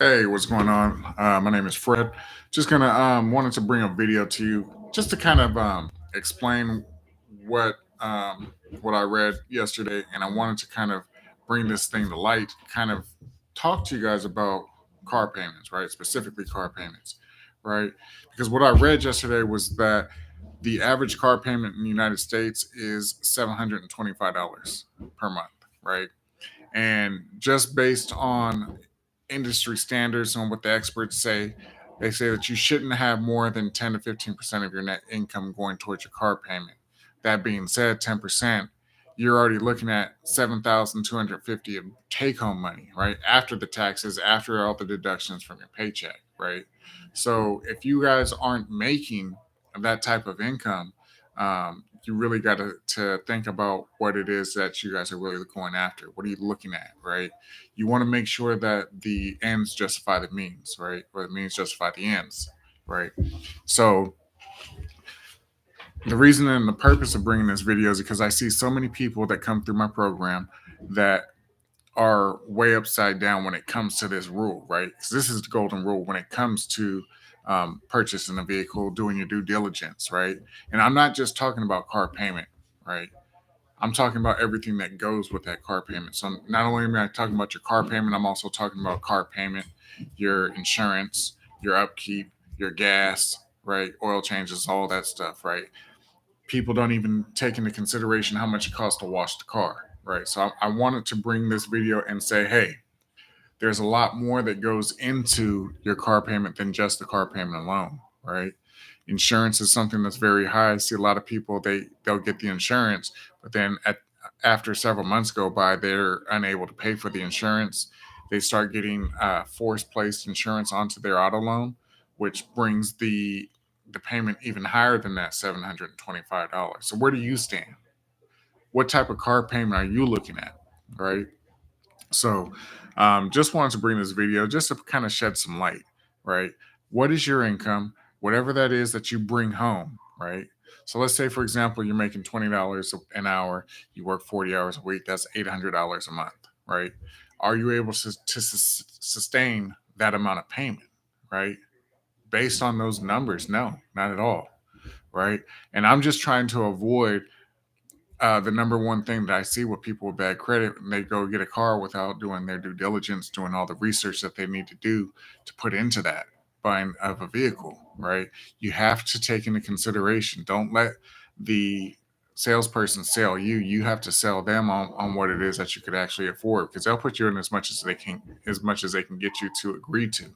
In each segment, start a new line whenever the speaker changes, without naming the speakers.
Hey, what's going on? My name is Fred. Just gonna wanted to bring a video to you just to kind of explain what what I read yesterday, and I wanted to kind of bring this thing to light, kind of talk to you guys about car payments, right? Specifically car payments, right? Because what I read yesterday was that the average car payment in the United States is $725 per month, right? And just based on industry standards and what the experts say, they say that you shouldn't have more than 10 to 15% of your net income going towards your car payment. That being said, 10%, you're already looking at 7,250 of take home money, right? After the taxes, after all the deductions from your paycheck, right? So if you guys aren't making that type of income, you really got to think about what it is that you guys are really going after. What are you looking at, right? You want to make sure that the ends justify the means, right? Or the means justify the ends, right? So the reason and the purpose of bringing this video is because I see so many people that come through my program that are way upside down when it comes to this rule, right? Because this is the golden rule when it comes to purchasing a vehicle, doing your due diligence, right? And I'm not just talking about car payment, right? I'm talking about everything that goes with that car payment. So not only am I talking about your car payment, I'm also talking about car payment, your insurance, your upkeep, your gas, right? Oil changes, all that stuff, right? People don't even take into consideration how much it costs to wash the car, right? So I wanted to bring this video and say, hey, there's a lot more that goes into your car payment than just the car payment alone, right? Insurance is something that's very high. I see a lot of people they'll get the insurance, but then after several months go by, they're unable to pay for the insurance. They start getting forced placed insurance onto their auto loan, which brings the payment even higher than that $725. So where do you stand? What type of car payment are you looking at, right? So, just wanted to bring this video just to kind of shed some light, right? What is your income? Whatever that is that you bring home, right? So let's say, for example, you're making $20 an hour, you work 40 hours a week, that's $800 a month, right? Are you able to sustain that amount of payment, right? Based on those numbers, no, not at all, right? And I'm just trying to avoid the number one thing that I see with people with bad credit, and they go get a car without doing their due diligence, doing all the research that they need to do to put into that buying of a vehicle, right? You have to take into consideration. Don't let the salesperson sell you. You have to sell them on what it is that you could actually afford because they'll put you in as much as they can, as much as they can get you to agree to,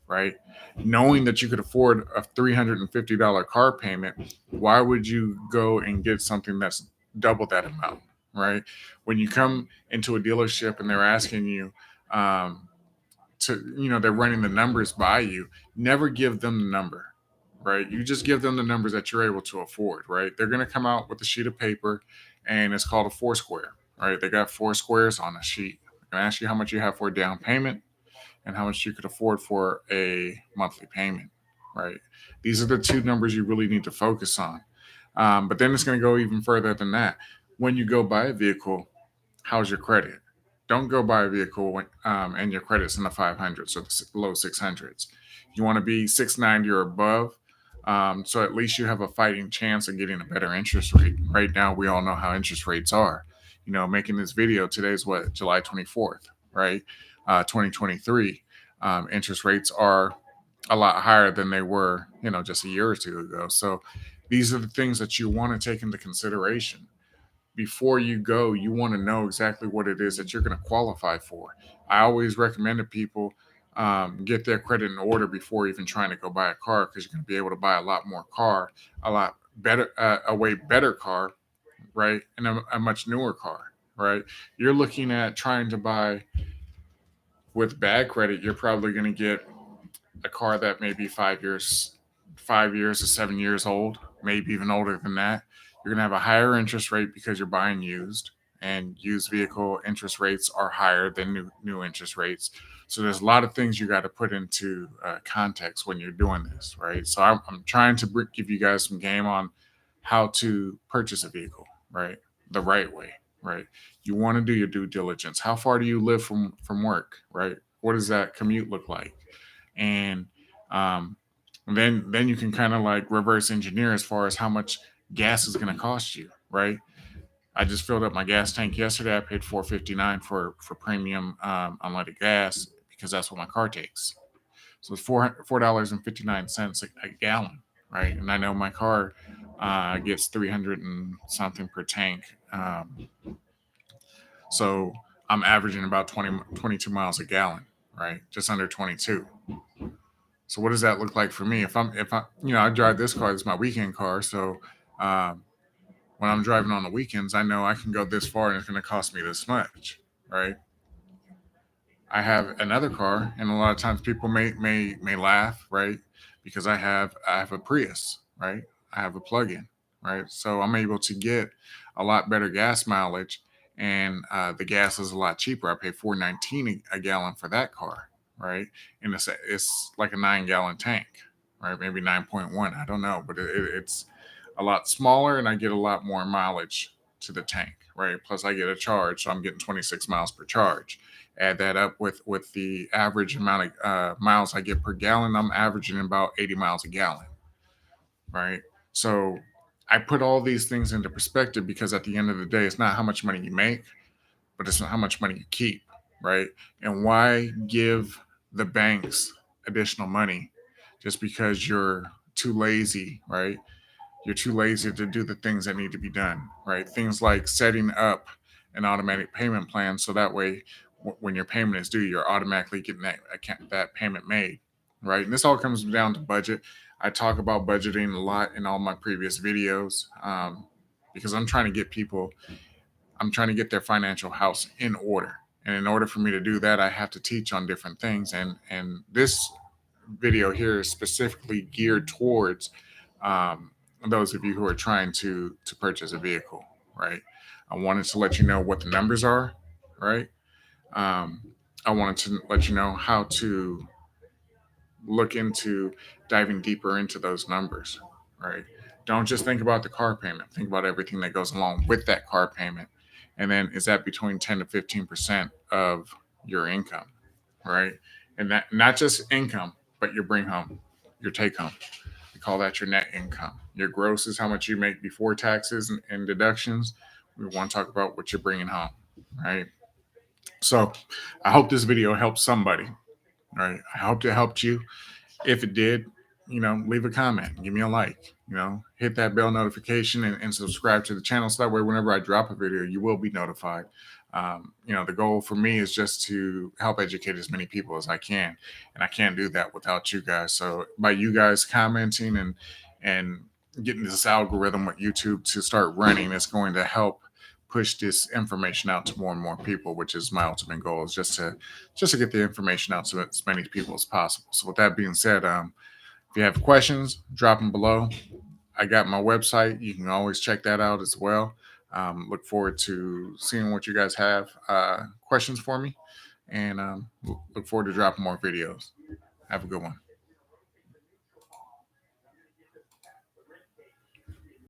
right? Knowing that you could afford a $350 car payment, why would you go and get something that's double that amount, right? When you come into a dealership and they're asking you they're running the numbers by you, never give them the number, right? You just give them the numbers that you're able to afford, right? They're going to come out with a sheet of paper and it's called a four square, right? They got four squares on a sheet. They're going to ask you how much you have for a down payment and how much you could afford for a monthly payment, right? These are the two numbers you really need to focus on. But then it's going to go even further than that. When you go buy a vehicle, how's your credit? Don't go buy a vehicle and your credit's in the 500s or the low 600s. You want to be 690 or above. So at least you have a fighting chance of getting a better interest rate. Right now, we all know how interest rates are. Making this video, today's what, July 24th, right? 2023. Interest rates are a lot higher than they were, just a year or two ago. So these are the things that you want to take into consideration. Before you go, you want to know exactly what it is that you're going to qualify for. I always recommend to people get their credit in order before even trying to go buy a car because you're going to be able to buy a lot more car, a lot better, a way better car, right? And a much newer car, right? You're looking at trying to buy with bad credit, you're probably going to get a car that may be 5 years to 7 years old, maybe even older than that. You're going to have a higher interest rate because you're buying used, and used vehicle interest rates are higher than new interest rates. So there's a lot of things you got to put into context when you're doing this, right? So I'm trying to give you guys some game on how to purchase a vehicle, right? The right way, right? You want to do your due diligence. How far do you live from work, right? what does that commute look like? And um, then you can kind of like reverse engineer as far as how much gas is going to cost you, right? I just filled up my gas tank yesterday. I paid $4.59 for premium unleaded gas because that's what my car takes. So it's $4.59 a gallon, right? And I know my car gets 300 and something per tank. So I'm averaging about 22 miles a gallon, right? Just under 22. So what does that look like for me? If I, I drive this car, it's my weekend car. So um, when I'm driving on the weekends, I know I can go this far and it's going to cost me this much, right? I have another car, and a lot of times people may laugh, right? Because I have a Prius, right? I have a plug-in, right? So I'm able to get a lot better gas mileage, and the gas is a lot cheaper. I pay 4.19 a gallon for that car, right? And it's like a 9 gallon tank, right? Maybe 9.1. I don't know, but it's a lot smaller, and I get a lot more mileage to the tank, right? Plus, I get a charge, so I'm getting 26 miles per charge. Add that up with the average amount of miles I get per gallon, I'm averaging about 80 miles a gallon, right? So I put all these things into perspective because at the end of the day, it's not how much money you make, but it's not how much money you keep, right? And why give the banks additional money just because you're too lazy, right? You're too lazy to do the things that need to be done, right? Things like setting up an automatic payment plan so that way when your payment is due, you're automatically getting that payment made, right? And this all comes down to budget. I talk about budgeting a lot in all my previous videos because I'm trying to get their financial house in order. And in order for me to do that, I have to teach on different things. And this video here is specifically geared towards um, those of you who are trying to purchase a vehicle, right? I wanted to let you know what the numbers are, right? Um, I wanted to let you know how to look into diving deeper into those numbers, right? Don't just think about the car payment. Think about everything that goes along with that car payment. And then is that between 10 to 15% of your income, right? And that not just income, but your bring home, your take home. We call that your net income. Your gross is how much you make before taxes and deductions. We want to talk about what you're bringing home, right? So I hope this video helps somebody, right? I hope it helped you. If it did, leave a comment, give me a like, hit that bell notification and subscribe to the channel so that way whenever I drop a video, you will be notified. The goal for me is just to help educate as many people as I can, and I can't do that without you guys. So by you guys commenting and getting this algorithm with YouTube to start running, it's going to help push this information out to more and more people, which is my ultimate goal, is just to get the information out to as many people as possible. So with that being said, if you have questions, drop them below. I got my website. You can always check that out as well. Look forward to seeing what you guys have questions for me, and look forward to dropping more videos. Have a good one.